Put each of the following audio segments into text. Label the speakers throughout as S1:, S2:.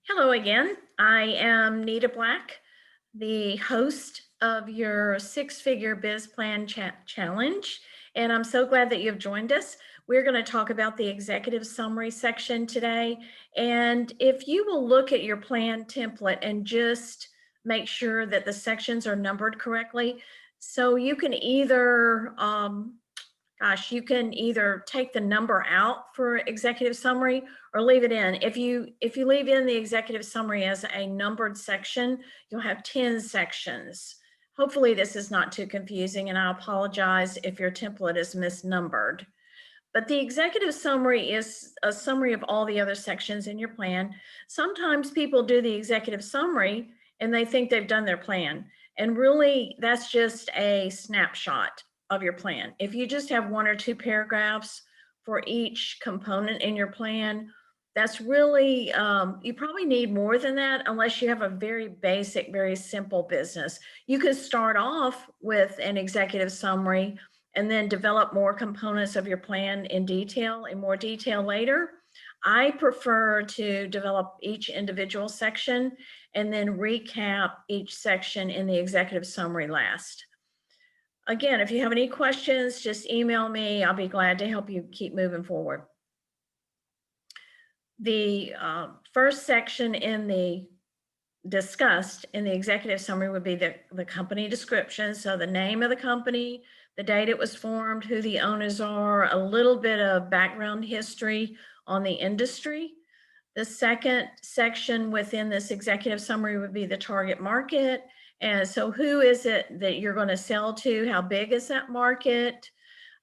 S1: Hello again. I am Nita Black, the host of your Six-Figure Biz Plan Challenge, and I'm so glad that you've joined us. We're going to talk about the executive summary section today. And if you will look at your plan template and just make sure that the sections are numbered correctly, so you can either you can either take the number out for executive summary or leave it in. If you leave in the executive summary as a numbered section, you'll have 10 sections. Hopefully this is not too confusing, and I apologize if your template is misnumbered. But the executive summary is a summary of all the other sections in your plan. Sometimes people do the executive summary and they think they've done their plan. And really, that's just a snapshot of your plan. If you just have one or two paragraphs for each component in your plan, that's really, you probably need more than that unless you have a very basic, very simple business. You could start off with an executive summary and then develop more components of your plan in more detail later. I prefer to develop each individual section and then recap each section in the executive summary last. Again, if you have any questions, just email me. I'll be glad to help you keep moving forward. The first section discussed in the executive summary would be the company description. So the name of the company, the date it was formed, who the owners are, a little bit of background history on the industry. The second section within this executive summary would be the target market. And so who is it that you're going to sell to? How big is that market?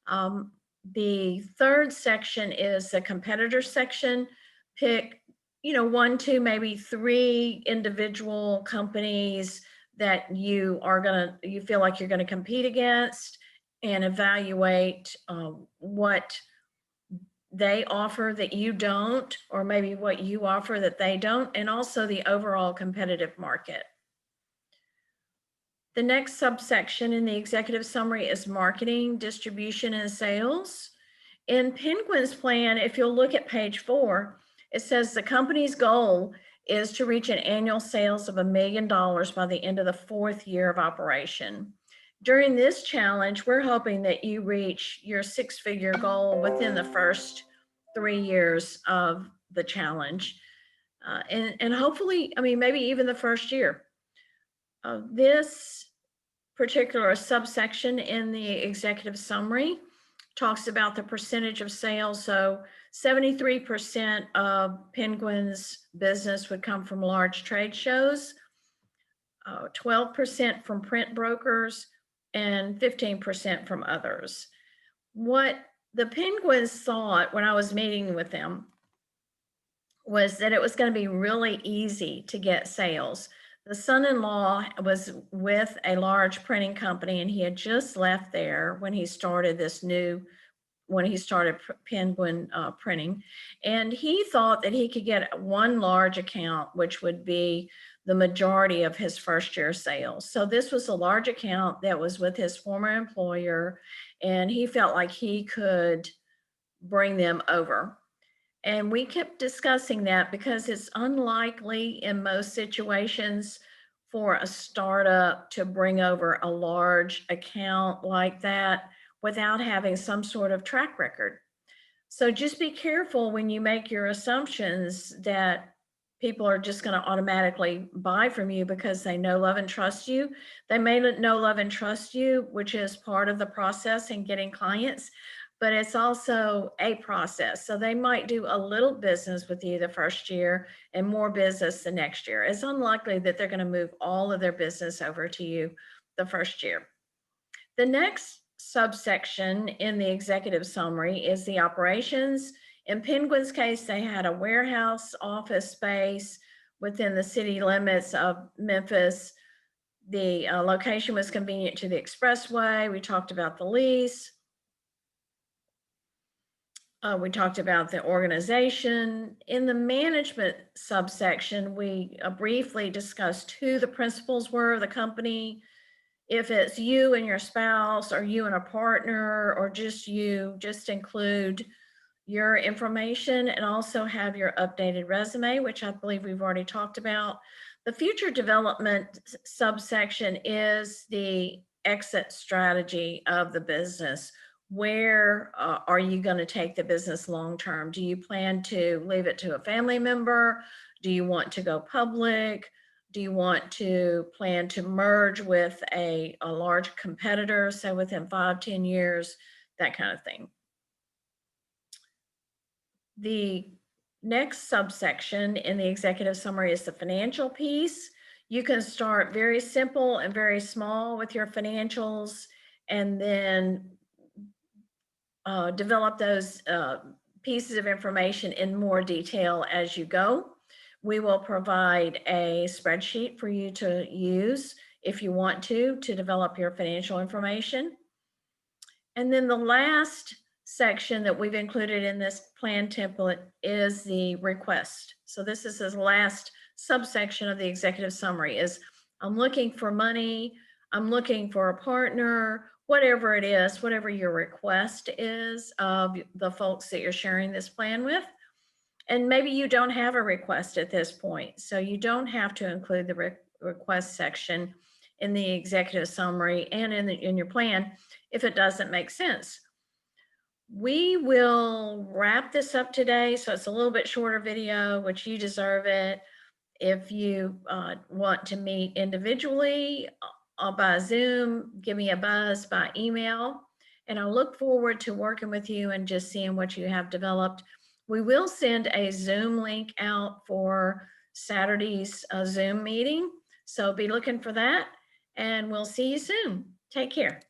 S1: The third section is the competitor section. Pick one, two, maybe three individual companies that you feel like you're going to compete against, and evaluate what they offer that you don't, or maybe what you offer that they don't, and also the overall competitive market. The next subsection in the executive summary is marketing, distribution, and sales. In Penguin's plan, if you'll look at page 4, it says the company's goal is to reach an annual sales of $1 million by the end of the 4th year of operation. During this challenge, we're hoping that you reach your 6-figure goal within the first 3 years of the challenge. And hopefully, maybe even the first year. This particular subsection in the executive summary talks about the percentage of sales. So 73% of Penguin's business would come from large trade shows, 12% from print brokers, and 15% from others. What the Penguins thought when I was meeting with them was that it was going to be really easy to get sales. The son-in-law was with a large printing company, and he had just left there when he started Penguin printing. And he thought that he could get one large account, which would be the majority of his first year sales. So this was a large account that was with his former employer, and he felt like he could bring them over. And we kept discussing that because it's unlikely in most situations for a startup to bring over a large account like that without having some sort of track record. So just be careful when you make your assumptions that people are just going to automatically buy from you because they know, love, and trust you. They may not know, love, and trust you, which is part of the process in getting clients, but it's also a process. So they might do a little business with you the first year and more business the next year. It's unlikely that they're going to move all of their business over to you the first year. The next subsection in the executive summary is the operations. In Penguin's case, they had a warehouse office space within the city limits of Memphis. The location was convenient to the expressway. We talked about the lease. We talked about the organization. In the management subsection, we briefly discussed who the principals were of the company. If it's you and your spouse, or you and a partner, or just you, just include your information and also have your updated resume, which I believe we've already talked about. The future development subsection is the exit strategy of the business. Where are you going to take the business long term? Do you plan to leave it to a family member? Do you want to go public? Do you want to plan to merge with a large competitor, so within 5-10 years, that kind of thing? The next subsection in the executive summary is the financial piece. You can start very simple and very small with your financials, and then develop those pieces of information in more detail as you go. We will provide a spreadsheet for you to use if you want to develop your financial information. And then the last section that we've included in this plan template is the request. So this is the last subsection of the executive summary is I'm looking for money, I'm looking for a partner, whatever it is, whatever your request is of the folks that you're sharing this plan with. And maybe you don't have a request at this point, so you don't have to include the request section in the executive summary and in your plan if it doesn't make sense. We will wrap this up today, so it's a little bit shorter video, which you deserve it. If you want to meet individually by Zoom, give me a buzz by email, and I look forward to working with you and just seeing what you have developed. We will send a Zoom link out for Saturday's Zoom meeting, so be looking for that, and we'll see you soon. Take care.